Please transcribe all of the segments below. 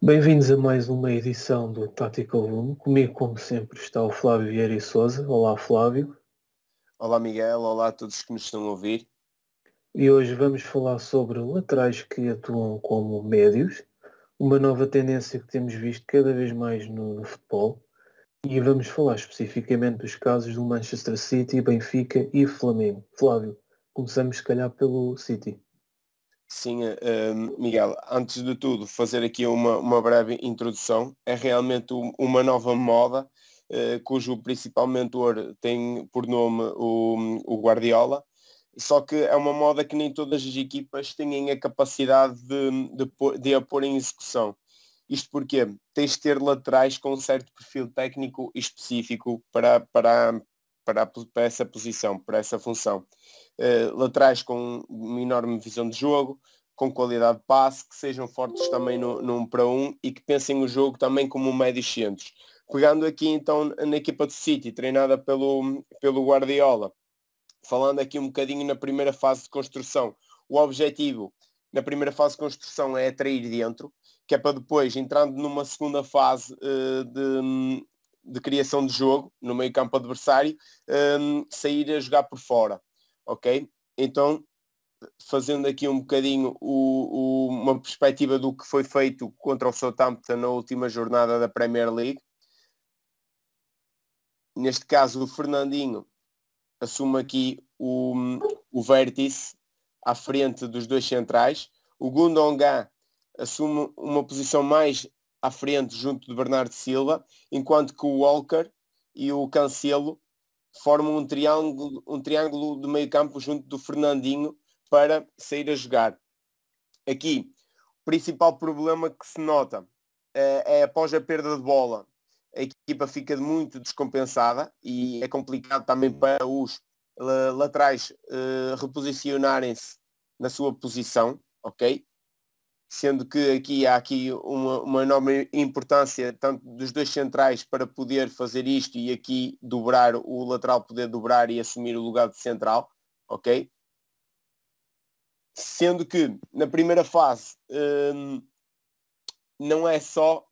Bem-vindos a mais uma edição do Tactical Room. Comigo, como sempre, está o Flávio Vieira e Sousa. Olá, Flávio. Olá Miguel, olá a todos que nos estão a ouvir. E hoje vamos falar sobre laterais que atuam como médios, uma nova tendência que temos visto cada vez mais no futebol. E vamos falar especificamente dos casos do Manchester City, Benfica e Flamengo. Flávio, começamos se calhar pelo City. Sim, Miguel, antes de tudo, fazer aqui uma breve introdução. É realmente uma nova moda, cujo principal mentor tem por nome o Guardiola, só que é uma moda que nem todas as equipas têm a capacidade de a pôr em execução. Isto porque tens de ter laterais com um certo perfil técnico específico para essa posição, para essa função. Laterais com uma enorme visão de jogo, com qualidade de passe, que sejam fortes também no 1 para 1 e que pensem o jogo também como médios centros. Pegando aqui então na equipa do City, treinada pelo Guardiola, falando aqui um bocadinho na primeira fase de construção, o objetivo na primeira fase de construção é atrair dentro, que é para depois, entrando numa segunda fase de criação de jogo, no meio campo adversário, sair a jogar por fora. Ok? Então, fazendo aqui um bocadinho uma perspectiva do que foi feito contra o Southampton na última jornada da Premier League. Neste caso, o Fernandinho assume aqui o vértice à frente dos dois centrais. O Gundogan assume uma posição mais à frente junto de Bernardo Silva, enquanto que o Walker e o Cancelo formam um triângulo de meio campo junto do Fernandinho para sair a jogar. Aqui, o principal problema que se nota é após a perda de bola, a equipa fica muito descompensada e é complicado também para os laterais reposicionarem-se na sua posição, ok? Sendo que há aqui uma enorme importância tanto dos dois centrais para poder fazer isto e aqui dobrar, o lateral poder dobrar e assumir o lugar de central, ok? Sendo que na primeira fase não é só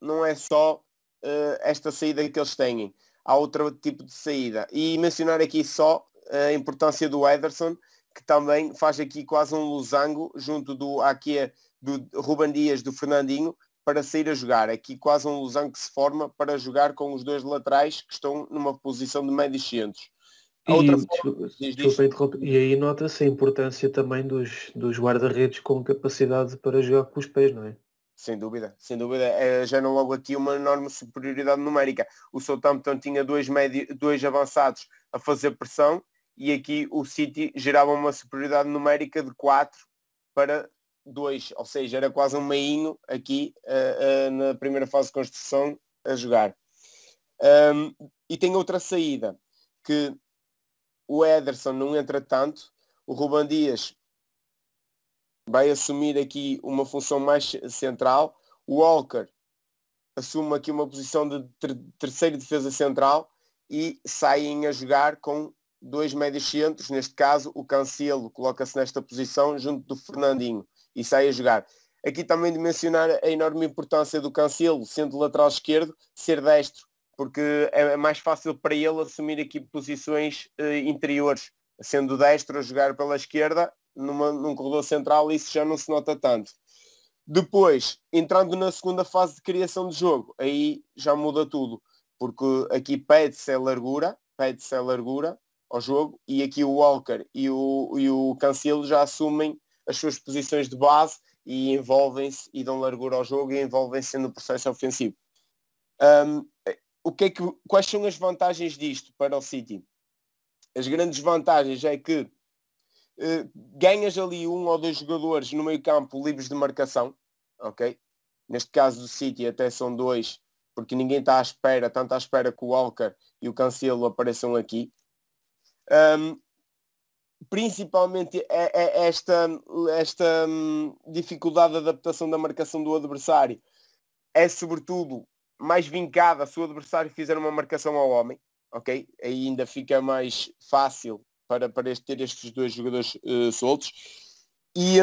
esta saída que eles têm, há outro tipo de saída. E mencionar aqui só a importância do Ederson, que também faz aqui quase um losango junto do Ruben Dias, do Fernandinho, para sair a jogar. Aqui quase um losango que se forma para jogar com os dois laterais que estão numa posição de médios centros. A outra forma, Desculpa interromper, e aí nota-se a importância também dos guarda-redes com capacidade para jogar com os pés, não é? Sem dúvida, sem dúvida. Já não logo aqui uma enorme superioridade numérica. O Southampton tinha dois avançados a fazer pressão e aqui o City gerava uma superioridade numérica de 4 para 2, ou seja, era quase um meinho aqui na primeira fase de construção a jogar. E tem outra saída, que o Ederson não entra tanto, o Ruben Dias vai assumir aqui uma função mais central. O Walker assume aqui uma posição de terceiro defesa central e saem a jogar com dois médios centros. Neste caso, o Cancelo coloca-se nesta posição junto do Fernandinho e sai a jogar. Aqui também de mencionar a enorme importância do Cancelo, sendo lateral esquerdo, ser destro, porque é mais fácil para ele assumir aqui posições interiores, sendo destro a jogar pela esquerda, num corredor central, isso já não se nota tanto. Depois, entrando na segunda fase de criação de jogo, aí já muda tudo, porque aqui pede-se a largura ao jogo, e aqui o Walker e o Cancelo já assumem as suas posições de base e envolvem-se e dão largura ao jogo e envolvem-se no processo ofensivo. Quais são as vantagens disto para o City? As grandes vantagens é que ganhas ali um ou dois jogadores no meio campo livres de marcação, ok? Neste caso do City até são dois, porque ninguém está tanto à espera que o Walker e o Cancelo apareçam aqui. Principalmente esta dificuldade de adaptação da marcação do adversário é sobretudo mais vincada se o adversário fizer uma marcação ao homem, ok? Aí ainda fica mais fácil para ter estes dois jogadores soltos. E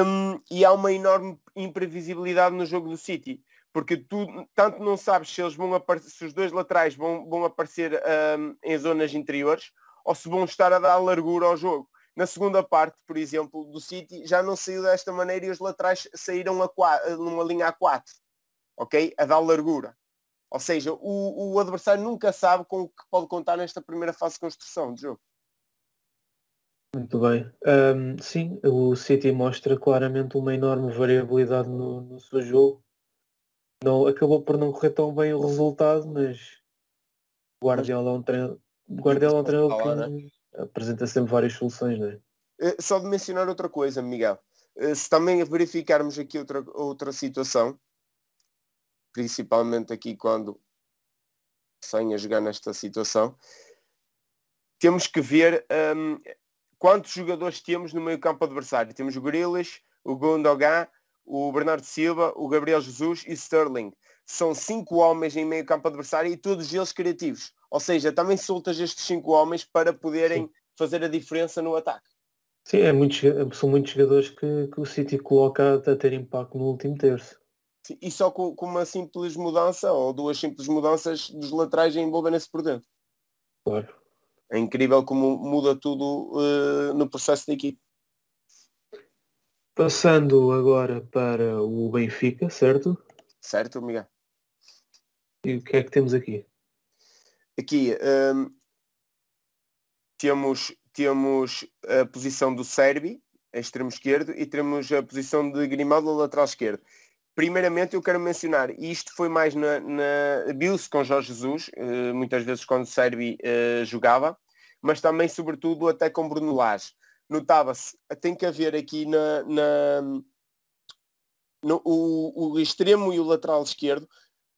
há uma enorme imprevisibilidade no jogo do City, porque tu tanto não sabes se eles se os dois laterais vão aparecer em zonas interiores ou se vão estar a dar largura ao jogo. Na segunda parte, por exemplo, do City, já não saiu desta maneira e os laterais saíram numa linha A4, ok? A dar largura. Ou seja, o adversário nunca sabe com o que pode contar nesta primeira fase de construção do jogo. Muito bem. Sim, o City mostra claramente uma enorme variabilidade no seu jogo. Não, acabou por não correr tão bem o resultado, mas Guardiola é um treinador que apresenta sempre várias soluções, não é? Só de mencionar outra coisa, Miguel. Se também verificarmos aqui outra situação, principalmente aqui quando sem a jogar nesta situação, temos que ver quantos jogadores temos no meio campo adversário. Temos o Grealish, o Gundogan, o Bernardo Silva, o Gabriel Jesus e Sterling. São 5 homens em meio campo adversário e todos eles criativos. Ou seja, também soltas estes 5 homens para poderem fazer a diferença no ataque. Sim, são muitos jogadores que o City coloca a ter impacto no último terço. Sim, e só com uma simples mudança ou 2 simples mudanças dos laterais envolverem-se por dentro. Claro. É incrível como muda tudo no processo da equipe. Passando agora para o Benfica, certo? Certo, Miguel? E o que é que temos aqui? Aqui temos a posição do Serbi, extremo esquerdo, e temos a posição de Grimaldo, lateral esquerdo. Primeiramente eu quero mencionar, e isto foi mais viu-se com Jorge Jesus, muitas vezes quando o Serbi jogava, mas também sobretudo até com Bruno Lage. Notava-se, tem que haver aqui o extremo e o lateral esquerdo,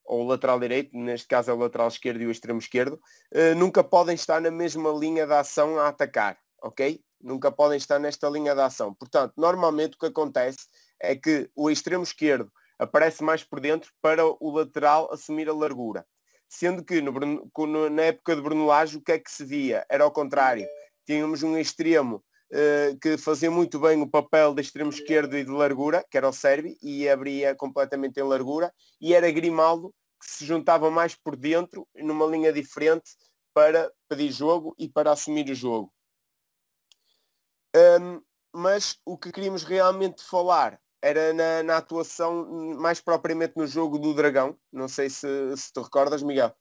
ou o lateral direito, neste caso é o lateral esquerdo e o extremo esquerdo, nunca podem estar na mesma linha de ação a atacar, ok? Nunca podem estar nesta linha de ação. Portanto, normalmente o que acontece é que o extremo esquerdo aparece mais por dentro para o lateral assumir a largura. Sendo que na época de Bruno Lage, o que é que se via? Era ao contrário. Tínhamos um extremo que fazia muito bem o papel de extremo esquerdo e de largura, que era o Serbi, e abria completamente em largura, e era Grimaldo, que se juntava mais por dentro, numa linha diferente, para pedir jogo e para assumir o jogo. Mas o que queríamos realmente falar era na atuação, mais propriamente no jogo do Dragão. Não sei se te recordas, Miguel.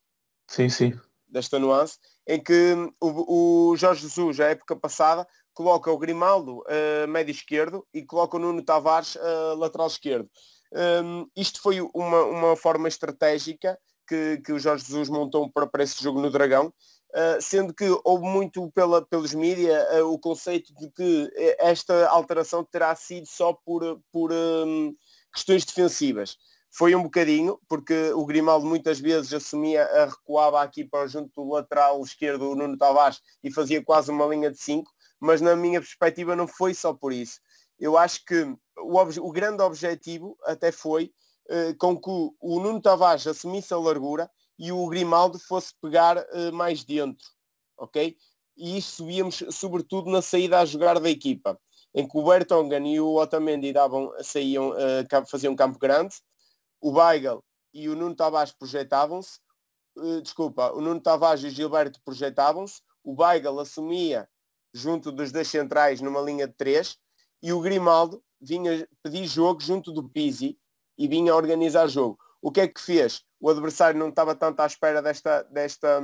Sim, sim. Desta nuance, em que o Jorge Jesus, a época passada, coloca o Grimaldo médio esquerdo e coloca o Nuno Tavares lateral esquerdo. Isto foi uma forma estratégica que o Jorge Jesus montou para esse jogo no Dragão, sendo que houve muito pelos mídias o conceito de que esta alteração terá sido só por questões defensivas. Foi um bocadinho, porque o Grimaldo muitas vezes recuava aqui para junto do lateral esquerdo, o Nuno Tavares, e fazia quase uma linha de 5, mas na minha perspectiva não foi só por isso. Eu acho que o grande objetivo até foi com que o Nuno Tavares assumisse a largura e o Grimaldo fosse pegar mais dentro, ok? E isso víamos sobretudo na saída a jogar da equipa, em que o Vertonghen e o Otamendi faziam campo grande, o Weigl e o Nuno Tavares projetavam-se, o Nuno Tavares e o Gilberto projetavam-se, o Weigl assumia junto dos dois centrais numa linha de 3 e o Grimaldo vinha pedir jogo junto do Pizzi e vinha organizar jogo. O que é que fez? O adversário não estava tanto à espera desta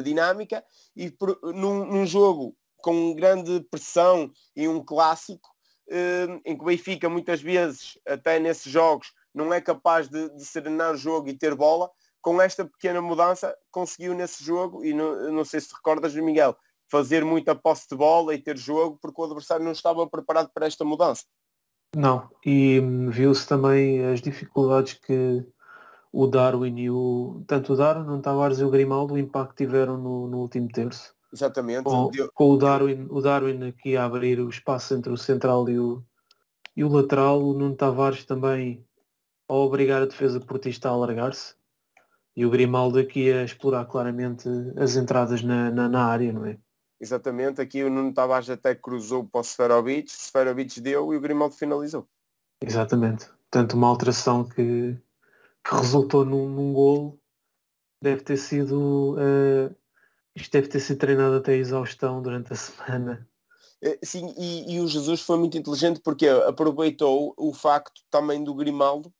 dinâmica e num jogo com grande pressão e um clássico, em que o Benfica muitas vezes, até nesses jogos, não é capaz de serenar o jogo e ter bola, com esta pequena mudança conseguiu nesse jogo, e não sei se te recordas, Miguel, fazer muita posse de bola e ter jogo, porque o adversário não estava preparado para esta mudança. Não, e viu-se também as dificuldades que o Darwin tanto o Darwin, o Tavares e o Grimaldo, o impacto tiveram no último terço. Exatamente. Com o Darwin aqui a abrir o espaço entre o central e o lateral, o Nuno Tavares também a obrigar a defesa portista a alargar-se e o Grimaldo aqui a explorar claramente as entradas na área, não é? Exatamente, aqui o Nuno Tavares até cruzou para o Seferovic deu e o Grimaldo finalizou. Exatamente. Portanto, uma alteração que que resultou num golo, deve ter sido isto deve ter sido treinado até a exaustão durante a semana. Sim, e o Jesus foi muito inteligente porque aproveitou o facto também do Grimaldo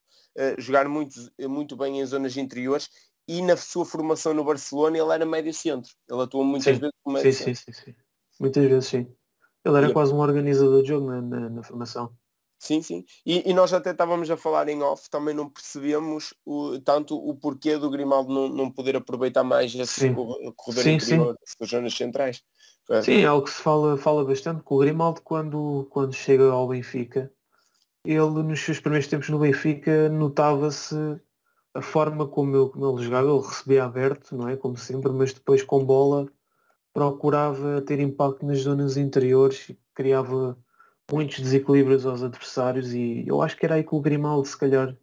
jogar muito bem em zonas interiores, e na sua formação no Barcelona ele era médio centro. Ele atuou muitas Sim, vezes como médio sim, sim, centro. sim, sim. Muitas vezes sim. Ele era E quase um organizador de jogo na formação. sim, sim. E nós até estávamos a falar em off, também não percebemos tanto o porquê do Grimaldo não poder aproveitar mais esse Sim, corredor sim, sim. interior, essas zonas centrais. É, Sim, é algo que se fala bastante, que o Grimaldo quando chega ao Benfica, ele nos seus primeiros tempos no Benfica notava-se a forma como ele jogava, ele recebia aberto, não é? Como sempre, mas depois com bola procurava ter impacto nas zonas interiores e criava muitos desequilíbrios aos adversários, e eu acho que era aí que o Grimaldo se calhar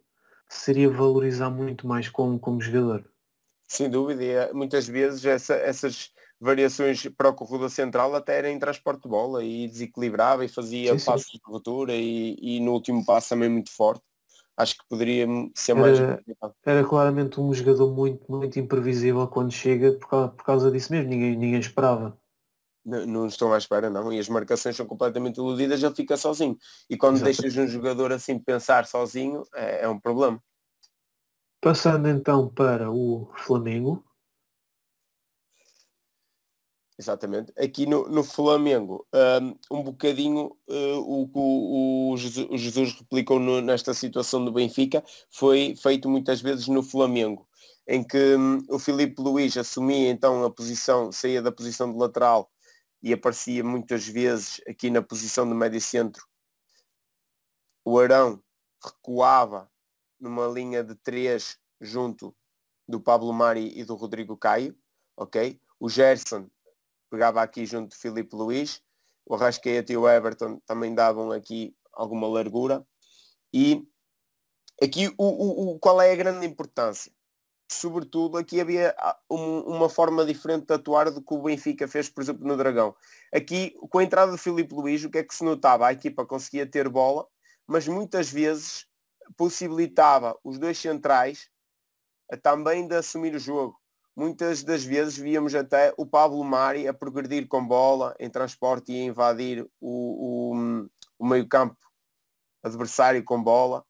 seria valorizar muito mais como jogador. sem dúvida, muitas vezes essas variações para o corredor central até era em transporte de bola e desequilibrava e fazia Sim, sim. passos de ruptura e no último passo também muito forte. Acho que poderia ser mais Era, aproveitado. era claramente um jogador muito, muito imprevisível quando chega por causa disso mesmo, ninguém esperava. Não estão à espera, não. E as marcações são completamente iludidas, ele fica sozinho. E quando deixas Exatamente. um jogador assim pensar sozinho, é um problema. Passando então para o Flamengo. Exatamente. Aqui no Flamengo, um bocadinho o que o Jesus replicou nesta situação do Benfica foi feito muitas vezes no Flamengo, em que o Filipe Luís assumia então a posição, saía da posição de lateral e aparecia muitas vezes aqui na posição de médio centro. O Arão recuava numa linha de 3 junto do Pablo Mari e do Rodrigo Caio, ok? O Gerson pegava aqui junto de Filipe Luís, o Arrascaeta e o Everton também davam aqui alguma largura. E aqui qual é a grande importância? Sobretudo aqui havia uma forma diferente de atuar do que o Benfica fez, por exemplo, no Dragão. Aqui, com a entrada de Filipe Luís, o que é que se notava? A equipa conseguia ter bola, mas muitas vezes possibilitava os dois centrais também de assumir o jogo. Muitas das vezes víamos até o Pablo Mari a progredir com bola, em transporte e a invadir o meio-campo adversário com bola.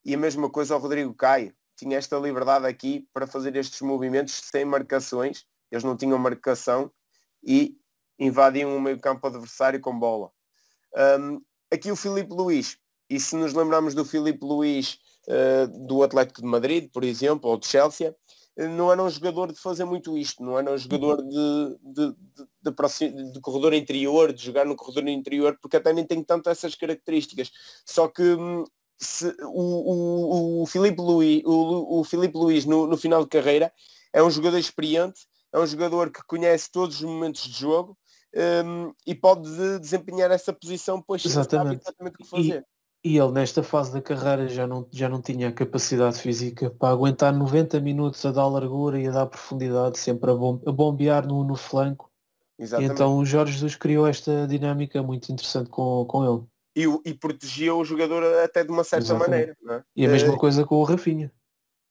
E a mesma coisa ao Rodrigo Caio. Tinha esta liberdade aqui para fazer estes movimentos sem marcações. Eles não tinham marcação e invadiam o meio-campo adversário com bola. Aqui o Filipe Luís. E se nos lembrarmos do Filipe Luís do Atlético de Madrid, por exemplo, ou de Chelsea, não era um jogador de fazer muito isto, não era um jogador de corredor interior, de jogar no corredor interior, porque até nem tem tanto essas características. Só que o Filipe Luís, o Filipe Luís no final de carreira é um jogador experiente, é um jogador que conhece todos os momentos de jogo, e pode desempenhar essa posição, pois sabe Exatamente. exatamente o que E, fazer. e ele nesta fase da carreira já não tinha a capacidade física para aguentar 90 minutos a dar largura e a dar profundidade, sempre a bombear no flanco. E Exatamente. então o Jorge Jesus criou esta dinâmica muito interessante com ele. E protegeu o jogador até de uma certa Exatamente. maneira, não é? E a mesma coisa com o Rafinha.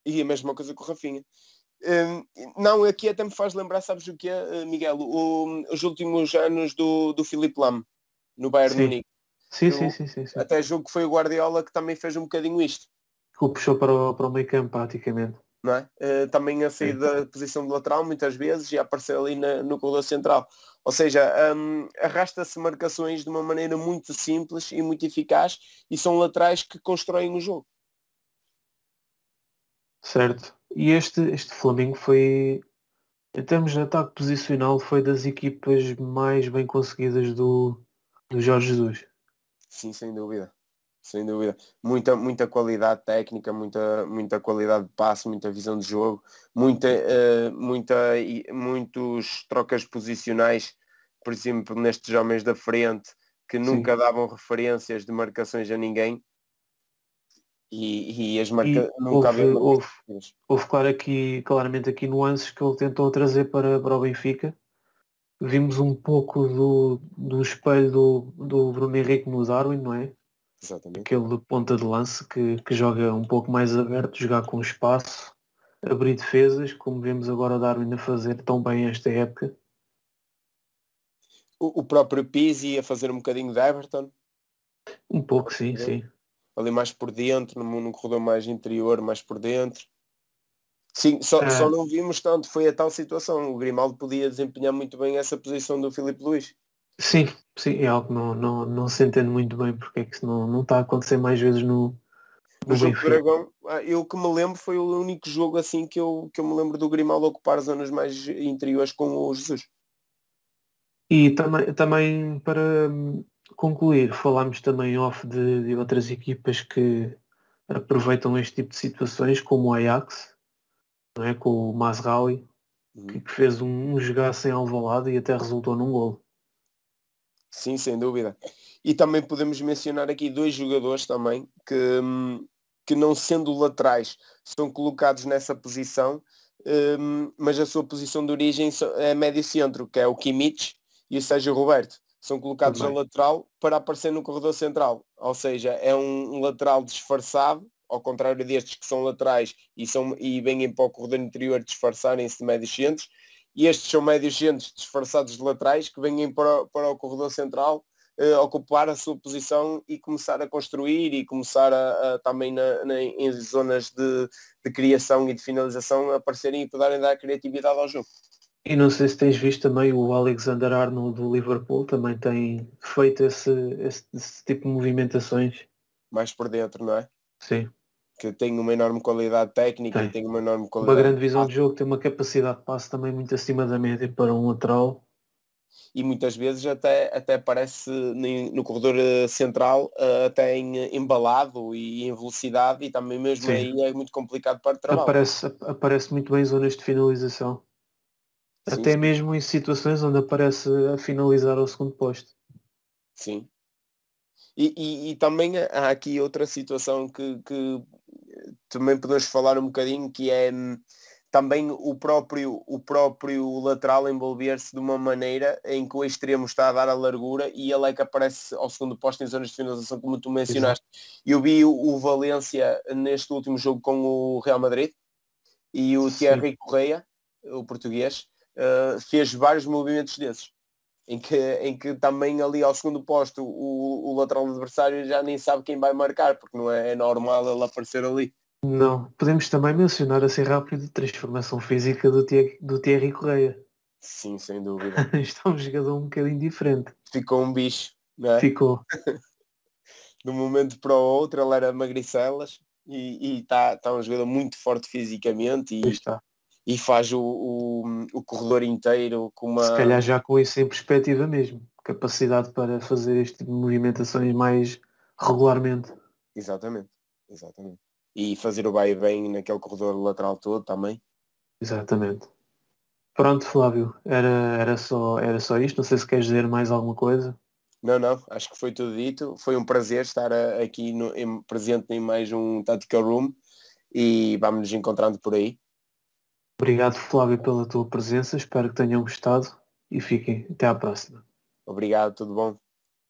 E a mesma coisa com o Rafinha. Não, aqui até me faz lembrar, sabes o que é, Miguel? Os últimos anos do Filipe Lam no Bayern de Sim. Munique. Sim, sim, sim, sim, sim. Até julgo que foi o Guardiola que também fez um bocadinho isto. Que o puxou para o meio campo praticamente. Não é? Também a sair Sim. da posição de lateral muitas vezes e a aparecer ali no corredor central. Ou seja, arrasta-se marcações de uma maneira muito simples e muito eficaz, e são laterais que constroem o jogo. Certo. E este Flamengo foi, em termos de ataque posicional, foi das equipas mais bem conseguidas do Jorge Jesus. Sim, sem dúvida. Sem dúvida. Muita qualidade técnica, muita qualidade de passe, muita visão de jogo, muitos trocas posicionais, por exemplo, nestes homens da frente, que nunca Sim. davam referências de marcações a ninguém, e as E nunca houve, havia houve, marcações. houve claramente aqui nuances que ele tentou trazer para o Benfica. Vimos um pouco do espelho do Bruno Henrique no Darwin, não é? Exatamente. Aquele ponta de lance que joga um pouco mais aberto, jogar com espaço, abrir defesas, como vemos agora o Darwin a fazer tão bem esta época. O próprio Pizzi a fazer um bocadinho de Everton. Um pouco, sim, sim. Ali mais por dentro, num corredor mais interior, mais por dentro. Sim, só não vimos tanto, foi a tal situação. O Grimaldo podia desempenhar muito bem essa posição do Filipe Luís. Sim, sim, é algo que não se entende muito bem porque é que isso não está a acontecer mais vezes No no jogo do Benfica. Dragão, eu que me lembro, foi o único jogo assim que eu me lembro do Grimaldo ocupar zonas mais interiores com o Jesus. E também para concluir, falámos também off de outras equipas que aproveitam este tipo de situações, como o Ajax, não é? Com o Mazraoui, que fez um jogaço em Alvalade e até resultou num golo. Sim, sem dúvida. E também podemos mencionar aqui dois jogadores também que não sendo laterais são colocados nessa posição, mas a sua posição de origem é médio centro, que é o Kimmich e o Sérgio Roberto. São colocados a Também. lateral para aparecer no corredor central. Ou seja, é um lateral disfarçado, ao contrário destes que são laterais e vêm para o corredor interior disfarçarem-se de médios centros. E estes são médios centros disfarçados de laterais que vêm para o corredor central ocupar a sua posição e começar a construir e começar também em zonas de criação e de finalização aparecerem e poderem dar criatividade ao jogo. E não sei se tens visto também o Alexander Arnold do Liverpool, também tem feito esse tipo de movimentações. Mais por dentro, não é? Sim, Que tem uma enorme qualidade técnica e tem. tem uma enorme Uma qualidade grande visão de jogo, tem uma capacidade de passe também muito acima da média para um lateral. e muitas vezes até aparece no corredor central até embalado e em velocidade e também mesmo Sim, aí é muito complicado para travá-lo. aparece muito bem em zonas de finalização. Sim, Até sim, mesmo em situações onde aparece a finalizar ao segundo posto. sim. E também há aqui outra situação que também podemos falar um bocadinho, que é também o próprio lateral envolver-se de uma maneira em que o extremo está a dar a largura e ele é que aparece ao segundo posto em zonas de finalização, como tu Exato. mencionaste. Eu vi o Valência neste último jogo com o Real Madrid e o Sim. Thierry Correia, o português, fez vários movimentos desses. Em que também ali ao segundo posto o lateral adversário já nem sabe quem vai marcar, porque não é normal ele aparecer ali. Não, podemos também mencionar assim rápido a transformação física do Thierry Correia. Sim, sem dúvida. Está um jogador um bocadinho diferente. Ficou um bicho, não é? Ficou. De um momento para o outro ele era magricelas e tá um jogador muito forte fisicamente Aí e, está. e faz o corredor inteiro com Se uma... calhar já com isso em perspectiva mesmo. Capacidade para fazer este tipo de movimentações mais regularmente. Exatamente, exatamente. E fazer o vai e vem naquele corredor lateral todo também. Exatamente. Pronto, Flávio, era só isto. Não sei se queres dizer mais alguma coisa. Não, acho que foi tudo dito. Foi um prazer estar aqui presente em mais um Tactical Room e vamos nos encontrando por aí. Obrigado, Flávio, pela tua presença. Espero que tenham gostado e fiquem. Até à próxima. Obrigado, tudo bom?